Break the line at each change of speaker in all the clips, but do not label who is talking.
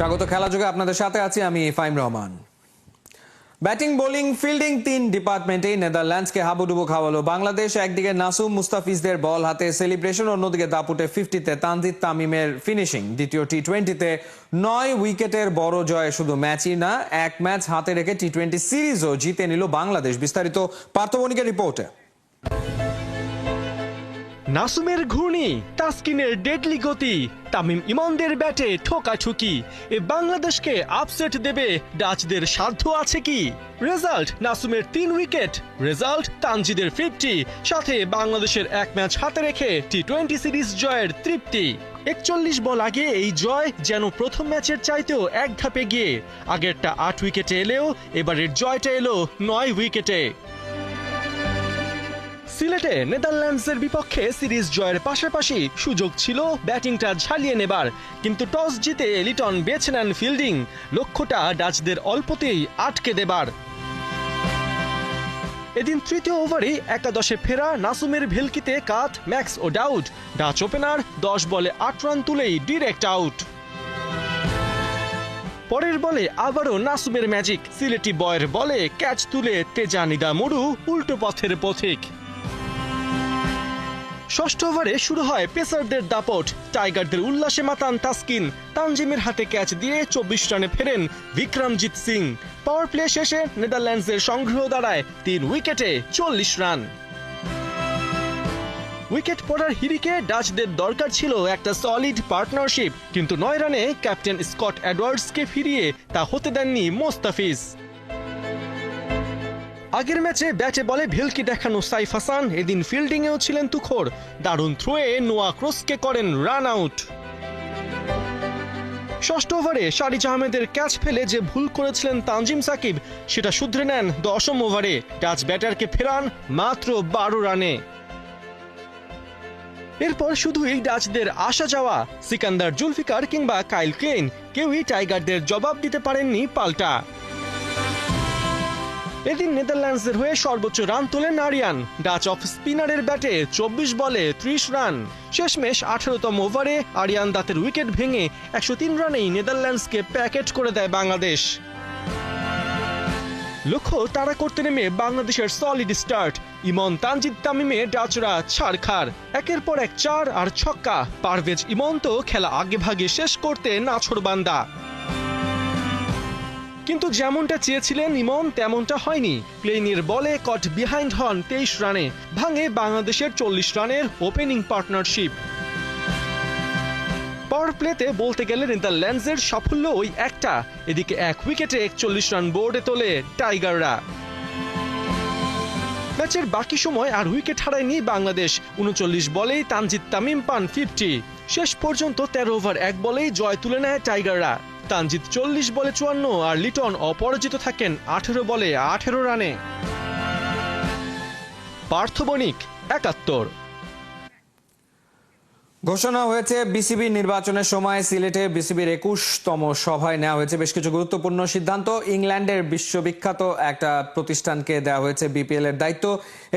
স্বাগত খেলা যোগে আপনাদের সাথে আছি আমি Faim Rahman. Batting bowling fielding ৩ ডিপার্টমেন্টে নেদারল্যান্ডসকে হাবুডুবু খাওয়ালো বাংলাদেশ। একদিকে নাসুম মুস্তাফিজদের বল হাতে সেলিব্রেশন, অন্যদিকে দাপুটে 50-তে তানজিদ তামিমের ফিনিশিং। দ্বিতীয় টি-20তে 9 উইকেটের বড় জয় শুধু ম্যাচই না, এক ম্যাচ হাতে রেখে টি-20 সিরিজও জিতে নিল বাংলাদেশ। বিস্তারিত পার্থ বণিকের রিপোর্টে।
নাসুমের ঘূর্ণি, তাসকিনের ডেডলি গতি, তামিম ইমনদের ব্যাটে ঠোকাঠুকি, এ বাংলাদেশকে আপসেট দেবে ডাচদের সাধ্য আছে কি? রেজাল্ট নাসুমের 3 উইকেট, রেজাল্ট তানজিদের 50, সাথে বাংলাদেশের এক ম্যাচ হাতে রেখে টি-20 সিরিজ জয়ের তৃপ্তি। 41 বল আগে এই জয় যেন প্রথম ম্যাচের চাইতেও এক ধাপ এগিয়ে। আগেরটা 8 উইকেটে এলেও এবারের জয়টা এলো 9 উইকেটে। সিলেটে নেদারল্যান্ডসের বিপক্ষে সিরিজ জয়ের পাশাপাশি সুযোগ ছিল ব্যাটিংটা ঝালিয়ে নেবার, কিন্তু টস জিতে লিটন বেছে নেন ফিল্ডিং, লক্ষ্যটা ডাচদের অল্পতেই আটকে দেবার। এদিন তৃতীয় ওভারে একাদশে ফেরা নাসুমের ভেলকিতে কাট ম্যাক্স ও ডাউড, ডাচ ওপেনার 10 বলে 8 রান তুলেই ডিরেক্ট আউট। পরের বলে আবারও নাসুমের ম্যাজিক, সিলেটি বয়ের বলে ক্যাচ তুলে তেজানিদা মরু উল্টো পথের পথিক। ষষ্ঠ ওভারে শুরু হয় পেসারদের দাপট, টাইগারদের উল্লাসে মাতান তাসকিন, তানজিমের হাতে ক্যাচ দিয়ে 24 রানে ফেরেন বিক্রমজিৎ সিং। পাওয়ার প্লে শেষে নেদারল্যান্ডসের সংগ্রহ দাঁড়ায় 3 উইকেটে 40 রান। উইকেট পড়ার হিড়িকে ডাচদের দরকার ছিল একটা সলিড পার্টনারশিপ, কিন্তু 9 রানে ক্যাপ্টেন স্কট এডওয়ার্ডসকে ফিরিয়ে তা হতে দেননি মোস্তাফিজ। আগের ম্যাচে ব্যাটে বলে ভেলকি দেখানো সাইফ হাসান এদিন ফিল্ডিংয়েও ছিলেন তুখোড়, দারুণ থ্রোয়ে নোয়া ক্রসকে করেন রান আউট। ষষ্ঠ ওভারে শারিজ আহমেদের ক্যাচ ফেলে যে ভুল করেছিলেন তানজিম সাকিব, সেটা শুধরে নেন 10ম ওভারে, ডাচ ব্যাটারকে ফেরান মাত্র 12 রানে। এরপর শুধুই ডাচদের আসা যাওয়া, সিকান্দার জুলফিকার কিংবা কাইল ক্লেইন কেউই টাইগারদের জবাব দিতে পারেননি পাল্টা। এদিন নেদারল্যান্ডসের হয়ে সর্বোচ্চ রান তোলেন আরিয়ান, ডাচ অফ স্পিনারের ব্যাটে 24 বলে 30 রান। শেষমেশ 18তম ওভারে আরিয়ান দাতের উইকেট ভেঙে 103 রানেই নেদারল্যান্ডসকে প্যাকেট করে দেয় বাংলাদেশ। লক্ষ্য তাড়া করতে নেমে বাংলাদেশের সলিড স্টার্ট, ইমন তানজিদ তামিমে ডাচরা ছাড়খার, একের পর এক 4 আর ছক্কা। পারভেজ ইমন তো খেলা আগে ভাগে শেষ করতে নাছোড়বান্দা, কিন্তু যেমনটা চেয়েছিলেন ইমন তেমনটা হয়নি। প্লেনের বলে কট বিহাইন্ড হন 23 রানে, ভাঙে বাংলাদেশের 40 রানের ওপেনিং পার্টনারশিপ। পাওয়ার প্লেতে বলতে গেলে নেদারল্যান্ডসের সাফল্য ওই একটা, এদিকে 1 উইকেটে 41 রান বোর্ডে তোলে টাইগাররা। ম্যাচের বাকি সময় আর উইকেট হারায়নি বাংলাদেশ, 39 বলেই তানজিদ তামিম পান 50। শেষ পর্যন্ত 13 ওভার 1 বলেই জয় তুলে নেয় টাইগাররা। তানজিদ 40 বলে 54 আর লিটন অপরাজিত থাকেন 18 বলে 18 রানে। পার্থ বণিক, 71।
ঘোষণা হয়েছে বিসিবি নির্বাচনের সময় সিলেটে বিসিবির 21তম সভায় নেওয়া হয়েছে বেশ কিছু গুরুত্বপূর্ণ সিদ্ধান্ত। ইংল্যান্ডের বিশ্ববিখ্যাত একটা প্রতিষ্ঠানকে দেওয়া হয়েছে বিপিএল এর দায়িত্ব।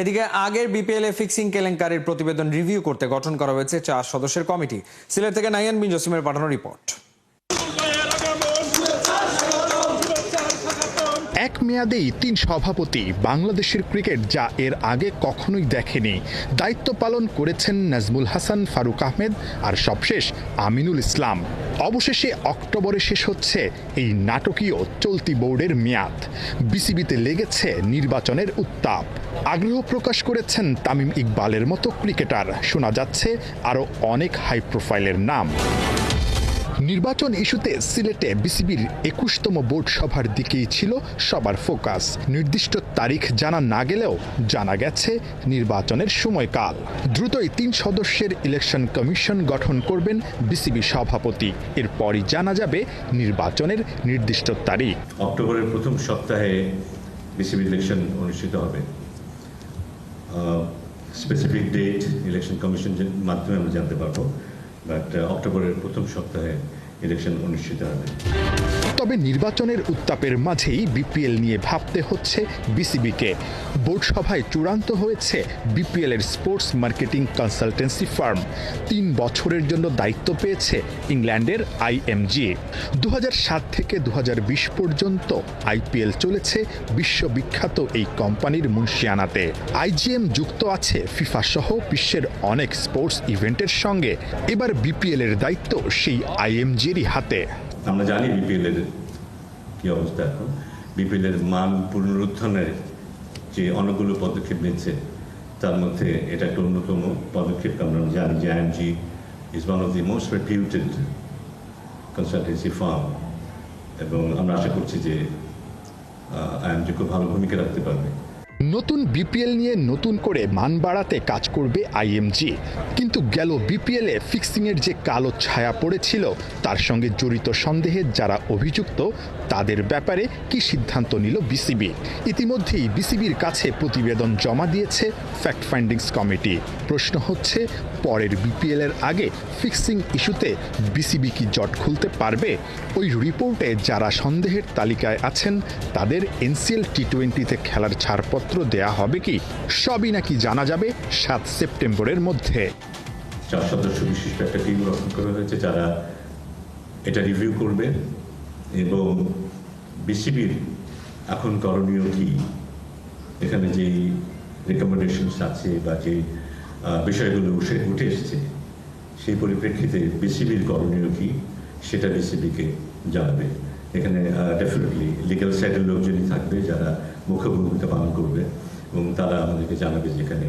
এদিকে আগের বিপিএল এ ফিক্সিং কেলেঙ্কারির প্রতিবেদন রিভিউ করতে গঠন করা হয়েছে 4 সদস্যের কমিটি। সিলেট থেকে নাইয়ান বিন জসিমের পাঠানো রিপোর্ট।
এক মেয়াদেই 3 সভাপতি, বাংলাদেশের ক্রিকেট যা এর আগে কখনোই দেখেনি। দায়িত্ব পালন করেছেন নাজমুল হাসান, ফারুক আহমেদ আর সবশেষ আমিনুল ইসলাম। অবশেষে অক্টোবরে শেষ হচ্ছে এই নাটকীয় চলতি বোর্ডের মেয়াদ। বিসিবিতে লেগেছে নির্বাচনের উত্তাপ। আগ্রহ প্রকাশ করেছেন তামিম ইকবালের মতো ক্রিকেটার, শোনা যাচ্ছে আরও অনেক হাই প্রোফাইলের নাম। নির্বাচন ইস্যুতে সিলেটে বিসিবির 21তম বোর্ড সভার দিকেই ছিল সবার ফোকাস। নির্দিষ্ট তারিখ জানা না গেলেও জানা গেছে নির্বাচনের সময়কাল। দ্রুতই 3 সদস্যের ইলেকশন কমিশন গঠন করবেন বিসিবি সভাপতি, এরপরই জানা যাবে নির্বাচনের নির্দিষ্ট তারিখ।
অক্টোবরের প্রথম সপ্তাহে বিসিবি ইলেকশন অনুষ্ঠিত হবে। স্পেসিফিক ডেট ইলেকশন কমিশনের মাধ্যমে আমরা জানতে পারবো, বাট অক্টোবরের প্রথম সপ্তাহে ইলেকশন অনুষ্ঠিত হবে।
তবে নির্বাচনের উত্তাপের মাঝেই বিপিএল নিয়ে ভাবতে হচ্ছে বিসিবিকে। বোর্ড সভায় চূড়ান্ত হয়েছে বিপিএল এর স্পোর্টস মার্কেটিং কনসালটেন্সি ফার্ম। 3 বছরের জন্য দায়িত্ব পেয়েছে ইংল্যান্ডের IMG। 2007 থেকে 2020 পর্যন্ত আইপিএল চলেছে বিশ্ববিখ্যাত এই কোম্পানির মুন্সিয়ানাতে। IGM যুক্ত আছে ফিফা সহ বিশ্বের অনেক স্পোর্টস ইভেন্টের সঙ্গে। এবার বিপিএল এর দায়িত্ব সেই IMG-রই হাতে।
আমরা জানি বিপিএল এর কি অবস্থা এখন। বিপিএল এর মান পুনরুত্থানের যে অনেকগুলো পদক্ষেপ নিচ্ছে, তার মধ্যে এটা একটা অন্যতম পদক্ষেপ। আমরা জানি যে IMG is one of the most reputed consultancy firm, এবং আমরা আশা করছি যে IMG খুব ভালো ভূমিকা রাখতে পারবে।
নতুন বিপিএল নিয়ে নতুন করে মান বাড়াতে কাজ করবে IMG, কিন্তু গেল বিপিএল এ ফিক্সিং এর যে কালো ছায়া পড়েছিল তার সঙ্গে জড়িত সন্দেহে যারা অভিযুক্ত তাদের ব্যাপারে কি সিদ্ধান্ত নিল বিসিবি। ইতিমধ্যেই বিসিবির কাছে প্রতিবেদন জমা দিয়েছে ফ্যাক্ট ফাইন্ডিংস কমিটি। প্রশ্ন হচ্ছে, পরের বিপিএল এর আগে ফিক্সিং ইস্যুতে বিসিবি কি জট খুলতে পারবে? ওই রিপোর্টে যারা সন্দেহের তালিকায় আছেন তাদের NCL T20-তে খেলার ছাড়পত্র দেয়া হবে কি? সবই নাকি জানা যাবে 7 সেপ্টেম্বরের মধ্যে।
4 সদস্য বিশিষ্ট একটা টিম গঠন করা হয়েছে যারা এটা রিভিউ করবে, এবং বিসিবির এখন করণীয় কি, এখানে যেই রেকমেন্ডেশনস আছে বা যে বিষয়গুলো উঠে এসেছে সেই পরিপ্রেক্ষিতে বিসিবির করণীয় কি সেটা বিসিবিকে জানাবে। এখানে ডেফিনেটলি লিগ্যাল সাইডের লোকজনই থাকবে যারা মুখ্য ভূমিকা পালন করবে, এবং তারা আমাদেরকে জানাবে যেখানে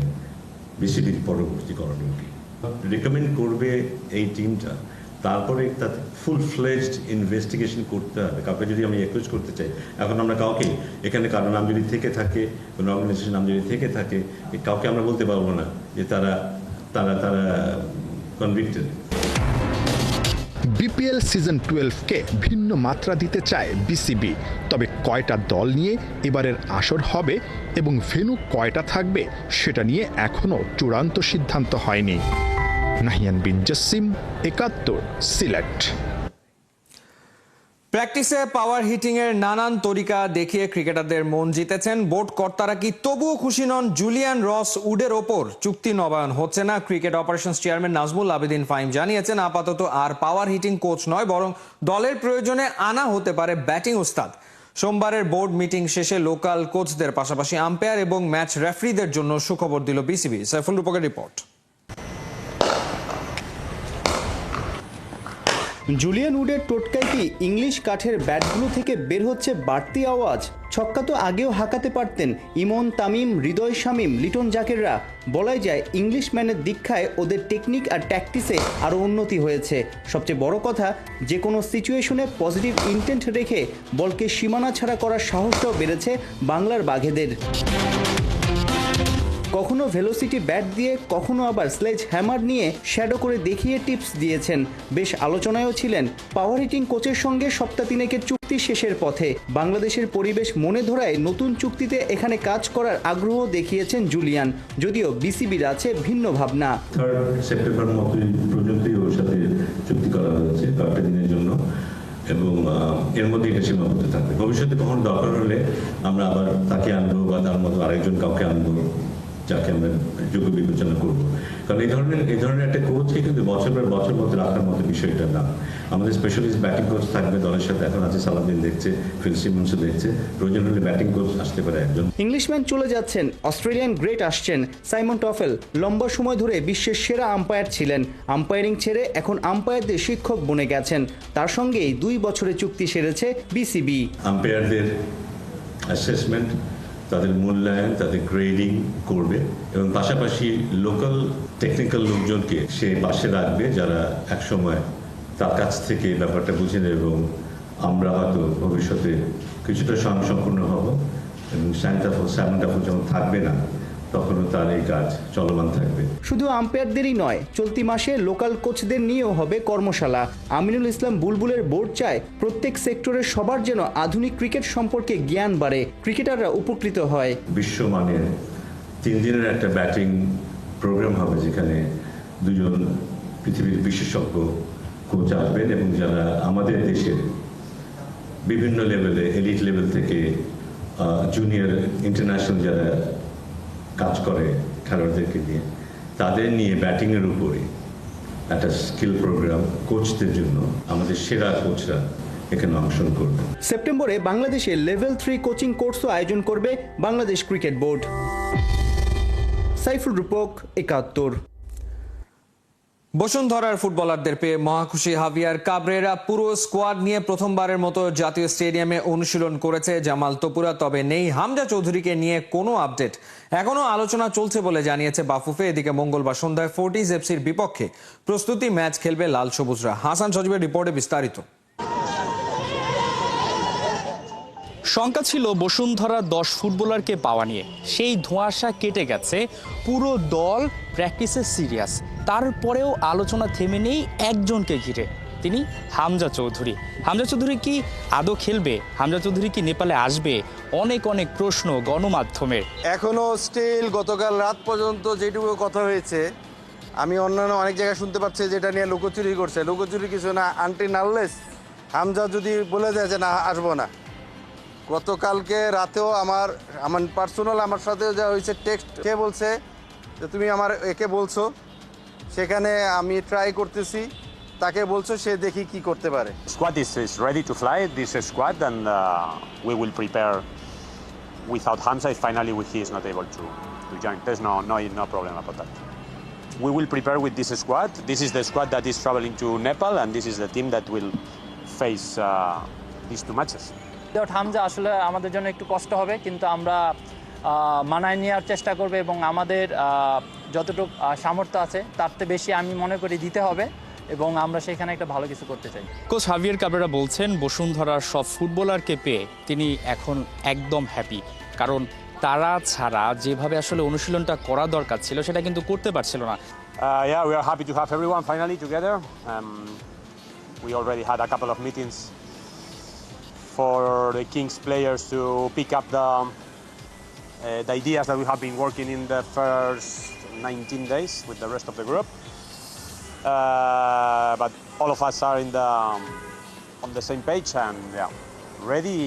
বিসিবির পরবর্তী করণীয় কি রিকমেন্ড করবে এই টিমটা। তারপরে তাতে ফুল ফ্লেজড ইনভেস্টিগেশন করতে হবে। কাউকে যদি আমি অ্যাকুজ করতে চাই, এখন আমরা কাউকে এখানে কারো নাম যদি থেকে থাকে, কোনো অর্গানাইজেশন নাম যদি থেকে থাকে, কাউকে আমরা বলতে পারবো না যে তারা তারা তারা কনভিক্টেড।
বিপিএল সিজন 12-কে ভিন্ন মাত্রা দিতে চায় বিসিবি। তবে কয়টা দল নিয়ে এবারের আসর হবে এবং ভেন্যু কয়টা থাকবে সেটা নিয়ে এখনো চূড়ান্ত সিদ্ধান্ত হয়নি। নাহিয়ান বিন জসিম, 71, সিলেট।
প্র্যাকটিসে পাওয়ার হিটিং এর নানান তরিকা দেখিয়ে ক্রিকেটারদের মন জিতেছেন বোর্ড কর্তারা, কি তবুও খুশি নন জুলিয়ান রস উডের ওপর? চুক্তি নবায়ন হচ্ছে না। Cricket operations chairman Nazmul Abedin Fahim জানিয়েছেন আপাতত আর পাওয়ার হিটিং কোচ নয়, বরং দলের প্রয়োজনে আনা হতে পারে ব্যাটিং উস্তাদ। সোমবারের বোর্ড মিটিং শেষে লোকাল কোচদের পাশাপাশি আম্পায়ার এবং ম্যাচ রেফারিদের জন্য সুখবর দিল বিসিবি। সাইফুল রূপকের রিপোর্ট।
জুলিয়ান উডের টোটকায় কি ইংলিশ কাঠের ব্যাটগুলো থেকে বের হচ্ছে বাড়তি আওয়াজ? ছক্কা তো আগেও হাঁকাতে পারতেন ইমন, তামিম, হৃদয় শামীম, লিটন জাকেররা। বলাই যায় ইংলিশম্যানের দীক্ষায় ওদের টেকনিক আর ট্যাকটিসে আরও উন্নতি হয়েছে। সবচেয়ে বড় কথা, যে কোনো সিচুয়েশনে পজিটিভ ইন্টেন্ট রেখে বলকে সীমানা ছাড়া করার সাহসটাও বেড়েছে বাংলার বাঘেদের। কখনো ভেলোসিটি ব্যাট দিয়ে, কখনো আবার স্লেজ হ্যামার নিয়ে শ্যাডো করে দেখিয়ে টিপস দিয়েছেন। বেশ আলোচনায়ও ছিলেন। পাওয়ার হিটিং কোচের সঙ্গে সপ্তাহ 3-এর চুক্তি শেষের পথে। বাংলাদেশের পরিবেশ মনে ধরায় নতুন চুক্তিতে এখানে কাজ করার আগ্রহ দেখিয়েছেন জুলিয়ান, যদিও বিসিবির আছে ভিন্ন ভাবনা।
3 সেপ্টেম্বর পর্যন্তই ওর সাথে চুক্তি করা হয়েছে কয়েকটা দিনের জন্য, এবং এর মধ্যে এটা সীমাবদ্ধ থাকবে। ভবিষ্যতে কখনো দরকার হলে আমরা আবার তাকে আনবো বা তার মতো আরেকজন কাউকে আনবো যাকে আমরা যোগ্য বিবেচনা করবো। কারণ এই ধরনের একটা কোচকে কিন্তু বছর পর বছর মধ্যে রাখার মতো বিষয়টা না। আমাদের স্পেশালিস্ট ব্যাটিং কোচ থাকবে দলের সাথে, এখন আছে সালাউদ্দিন দেখছে, ফিল সিমন্সও দেখছে, প্রয়োজন হলে ব্যাটিং কোচ আসতে পারে একজন।
ইংলিশম্যান চলে যাচ্ছেন, অস্ট্রেলিয়ান গ্রেট আসছেন। সাইমন টফেল লম্বা সময় ধরে বিশ্বের সেরা আম্পায়ার ছিলেন। আম্পায়ারিং ছেড়ে এখন আম্পায়ারদের শিক্ষক বনে গেছেন। তার সঙ্গেই 2 বছরের চুক্তি সেরেছে বিসিবি।
আম্পায়ারদের অ্যাসেসমেন্ট, তাদের মূল্যায়ন, তাদের গ্রেডিং করবে, এবং পাশাপাশি লোকাল টেকনিক্যাল লোকজনকে সে পাশে রাখবে যারা একসময় তার কাছ থেকে ব্যাপারটা বুঝে নেবে, এবং আমরা হয়তো ভবিষ্যতে কিছুটা স্বয়ংসম্পূর্ণ হব, এবং স্যামন্টাফল যখন থাকবে না তখনও তার এই কাজ চলমান থাকবে।
শুধু আম্পায়ারদেরই নয়, চলতি মাসে লোকাল কোচদের নিয়েও হবে কর্মশালা। আমিনুল ইসলাম বুলবুলের বোর্ড চায় প্রত্যেক সেক্টরের সবার যেন আধুনিক ক্রিকেট সম্পর্কে জ্ঞান বাড়ে, ক্রিকেটাররা উপকৃত হয়।
বিশ্বমানের 3 দিনের একটা ব্যাটিং প্রোগ্রাম হবে, যেখানে 2 পৃথিবীর বিশেষজ্ঞ কোচ আসবেন, এবং যারা আমাদের দেশের বিভিন্ন লেভেলে, এলিট লেভেল থেকে জুনিয়র ইন্টারন্যাশনাল যারা কাজ করে খেলোয়াড়দেরকে নিয়ে, তাদের নিয়ে ব্যাটিংয়ের উপরে একটা স্কিল প্রোগ্রাম কোচদের জন্য আমাদের সেরা কোচরা এখানে অংশগ্রহণ করবে।
সেপ্টেম্বরে বাংলাদেশে লেভেল 3 কোচিং কোর্সও আয়োজন করবে বাংলাদেশ ক্রিকেট বোর্ড। সাইফুল রূপক, ৭১।
বসুন্ধরার ফুটবলারদের পেয়ে মহাখুশি হাভিয়ার কাবরেরা পুরো স্কোয়াড নিয়ে প্রথমবারের মতো জাতীয় স্টেডিয়ামে অনুশীলন করেছে জামাল তপুরা। তবে নেই হামজা চৌধুরীকে নিয়ে কোনো আপডেট। এখনো আলোচনা চলছে বলে জানিয়েছে বাফুফে। এদিকে মঙ্গলবার সন্ধ্যায় ফোর্টিজ এফসির বিপক্ষে প্রস্তুতি ম্যাচ খেলবে লাল সবুজরা। হাসান সজীবের রিপোর্টে বিস্তারিত।
শঙ্কা ছিল বসুন্ধরা 10 ফুটবলারকে পাওয়া নিয়ে, সেই ধোঁয়াশা কেটে গেছে। পুরো দল প্র্যাকটিসে সিরিয়াস। তারপরেও আলোচনা থেমে নেই একজনকে ঘিরে, তিনি হামজা চৌধুরী। হামজা চৌধুরী কি আদৌ খেলবে? হামজা চৌধুরী কি নেপালে আসবে? অনেক অনেক প্রশ্ন গণমাধ্যমের।
এখনো স্টিল গতকাল রাত পর্যন্ত যেটুকু কথা হয়েছে, আমি অন্যান্য অনেক জায়গায় শুনতে পাচ্ছি যেটা নিয়ে লুকোচুরি করছে। লুকোচুরি কিছু না, আনটিল আনলেস হামজা যদি বলে দেয় যে না আসবো না। গতকালকে রাতেও আমার পার্সোনাল আমার সাথেও যা হয়েছে, টেক্সট কে বলছে যে তুমি আমার একে বলছো, সেখানে আমি ট্রাই করতেছি, তাকে বলছো, সে দেখি কি করতে পারে।
Squad is ready to fly, this squad, and we will prepare without Hamza if finally he is not able to join. There's no problem about that. We will prepare with this squad. This is the squad that is traveling to Nepal, and this is the team that will face these 2 matches.
Hamza আসলে আমাদের জন্য একটু কষ্ট হবে, কিন্তু আমরা মানায় নেওয়ার চেষ্টা করব এবং আমাদের যতটুকু সামর্থ্য আছে তার চেয়ে বেশি আমি মনে করি দিতে হবে এবং আমরা সেখানে একটা ভালো কিছু করতে চাই।
কোচ হাভিয়ার কাবরেরা বলছেন বসুন্ধরার সব ফুটবলারকে পেয়ে তিনি এখন একদম হ্যাপি, কারণ তারা ছাড়া যেভাবে আসলে অনুশীলনটা করা দরকার ছিল সেটা কিন্তু করতে পারছিল না।
Yeah, we are happy to have everyone finally together. We already had a couple of meetings for the Kings players to pick up the ideas that we have been working in the first 19 days with the rest of the group. But all of us are on the same page and yeah, ready.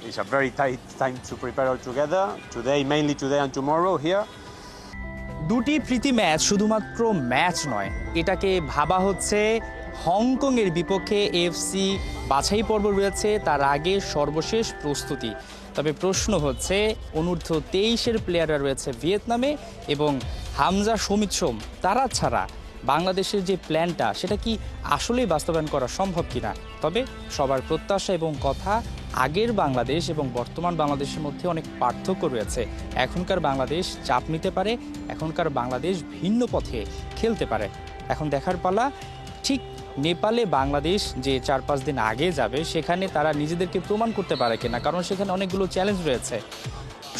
It's a very tight time to prepare all together. Today, mainly today and tomorrow here.
দুটি প্রীতি match শুধুমাত্র match নয়, এটাকে ভাবা হচ্ছে হংকংয়ের বিপক্ষে FC বাছাই পর্ব রয়েছে, তার আগে সর্বশেষ প্রস্তুতি। তবে প্রশ্ন হচ্ছে অনূর্ধ্ব 23-এর প্লেয়াররা রয়েছে ভিয়েতনামে এবং হামজা সমিত সোম, তারা ছাড়া বাংলাদেশের যে প্ল্যানটা সেটা কি আসলেই বাস্তবায়ন করা সম্ভব কিনা। তবে সবার প্রত্যাশা এবং কথা, আগের বাংলাদেশ এবং বর্তমান বাংলাদেশের মধ্যে অনেক পার্থক্য রয়েছে। এখনকার বাংলাদেশ চাপ নিতে পারে, এখনকার বাংলাদেশ ভিন্ন পথে খেলতে পারে। এখন দেখার পালা ঠিক নেপালে বাংলাদেশ যে 4-5 দিন আগে যাবে সেখানে তারা নিজেদেরকে প্রমাণ করতে পারে কিনা, কারণ সেখানে অনেকগুলো চ্যালেঞ্জ রয়েছে।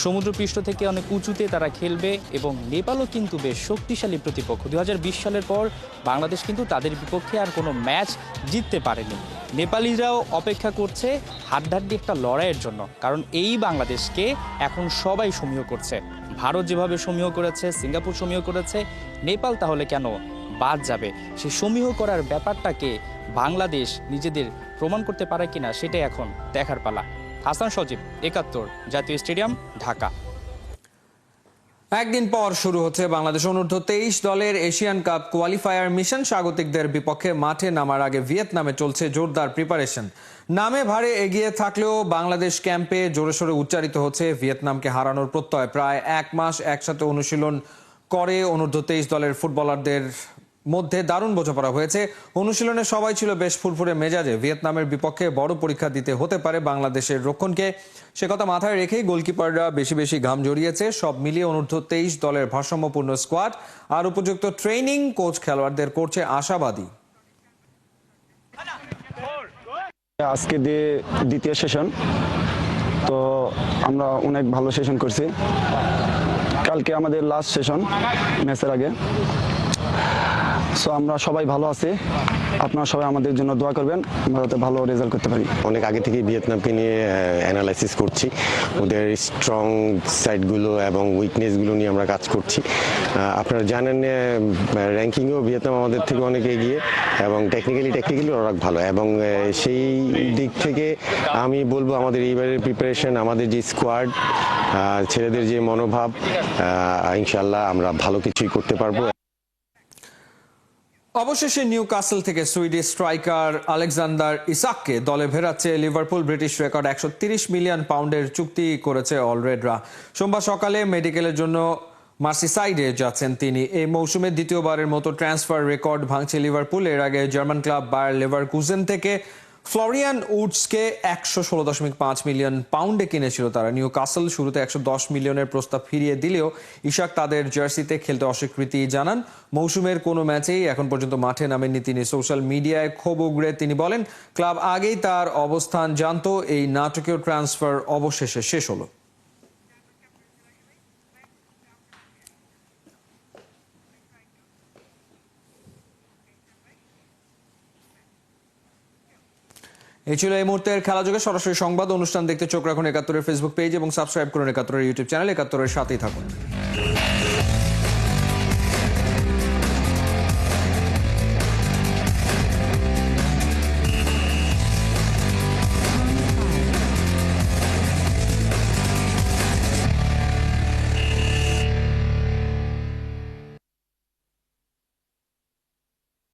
সমুদ্রপৃষ্ঠ থেকে অনেক উঁচুতে তারা খেলবে এবং নেপালও কিন্তু বেশ শক্তিশালী প্রতিপক্ষ। 2020 সালের পর বাংলাদেশ কিন্তু তাদের বিপক্ষে আর কোনো ম্যাচ জিততে পারেনি। নেপালিরাও অপেক্ষা করছে হাড্ডাহাড্ডি একটা লড়াইয়ের জন্য, কারণ এই বাংলাদেশকে এখন সবাই সমীহ করছে। ভারত যেভাবে সমীহ করেছে, সিঙ্গাপুর সমীহ করেছে, নেপাল তাহলে কেন বাদ যাবে? সেই সমীহ করার ব্যাপারটাকে বাংলাদেশ নিজেদের প্রমাণ করতে পারে কিনা সেটাই এখন দেখার পালা। হাসান সজীব, ৭১, জাতীয় স্টেডিয়াম, ঢাকা।
একদিন পর শুরু হচ্ছে বাংলাদেশ অনূর্ধ্ব 23 দলের এশিয়ান কাপ কোয়ালিফায়ার মিশন। স্বাগতিকদের বিপক্ষে মাঠে নামার আগে ভিয়েতনামে চলছে জোরদার প্রিপারেশন। নামে ভারে এগিয়ে থাকলেও বাংলাদেশ ক্যাম্পে জোরে সোরে উচ্চারিত হচ্ছে ভিয়েতনামকে হারানোর প্রত্যয়। প্রায় 1 মাস একসাথে অনুশীলন করে অনূর্ধ্ব 23 দলের ফুটবলারদের মধ্যে দারুণ বোঝাপড়া হয়েছে। অনুশীলনে সবাই ছিল বেশ ফুরফুরে মেজাজে। ভিয়েতনামের বিপক্ষে বড় পরীক্ষা দিতে হতে পারে বাংলাদেশের রক্ষণকে, সে কথা মাথায় রেখেই গোলকিপাররা বেশি বেশি ঘাম জড়িয়েছে। সব মিলিয়ে অনূর্ধ্ব 23 দলের ভারসাম্যপূর্ণ স্কোয়াড আর উপযুক্ত ট্রেনিং কোচ খেলোয়াড়দের করছে আশাবাদী।
আজকে দ্বিতীয় সেশন, তো আমরা অনেক ভালো সেশন করছি। কালকে আমাদের লাস্ট সেশন ম্যাচের আগে, সো আমরা সবাই ভালো আছি। আপনারা সবাই আমাদের জন্য দোয়া করবেন, আমরা যাতে ভালো রেজাল্ট করতে পারি।
অনেক আগে থেকে ভিয়েতনামকে নিয়ে অ্যানালাইসিস করছি, ওদের স্ট্রং সাইডগুলো এবং উইকনেসগুলো নিয়ে আমরা কাজ করছি। আপনারা জানেন র্যাঙ্কিংও ভিয়েতনাম আমাদের থেকে অনেক এগিয়ে এবং টেকনিক্যালি ওরা ভালো, এবং সেই দিক থেকে আমি বলবো আমাদের এইবারের প্রিপারেশন, আমাদের যে স্কোয়াড, ছেলেদের যে মনোভাব, ইনশাল্লাহ আমরা ভালো কিছুই করতে পারবো।
অবশেষে নিউ কাসল থেকে সুইডিশ স্ট্রাইকার আলেকজান্ডার ইসাককে দলে ফেরাচ্ছে লিভারপুল। ব্রিটিশ রেকর্ড 130 মিলিয়ন পাউন্ডের চুক্তি করেছে অলরেডরা। সোমবার সকালে মেডিকেলের জন্য মার্সিসাইডে যাচ্ছেন তিনি। এই মৌসুমে দ্বিতীয়বারের মতো ট্রান্সফার রেকর্ড ভাঙছে লিভারপুল। এর আগে জার্মান ক্লাব বায়ার লেভারকুজেন থেকে ফ্লোরিয়ান উডসকে 116.5 মিলিয়ন পাউন্ডে কিনেছিল তারা। নিউ কাসল শুরুতে 110 মিলিয়নের প্রস্তাব ফিরিয়ে দিলেও ইশাক তাদের জার্সিতে খেলতে অস্বীকৃতি জানান। মৌসুমের কোনো ম্যাচেই এখন পর্যন্ত মাঠে নামেননি তিনি। সোশ্যাল মিডিয়ায় ক্ষোভ উগড়ে তিনি বলেন, ক্লাব আগেই তার অবস্থান জানতো, এই নাটকীয় ট্রান্সফার অবশেষে শেষ হলো। এই ছিল এই মুহূর্তের খেলা যুগে সরাসরি সংবাদ অনুষ্ঠান দেখতে চোখ রাখুন ৭১-এর ফেসবুক পেজ এবং সাবস্ক্রাইব করুন ৭১-এর ইউটিউব চ্যানেল। ৭১-এর সাথেই থাকুন।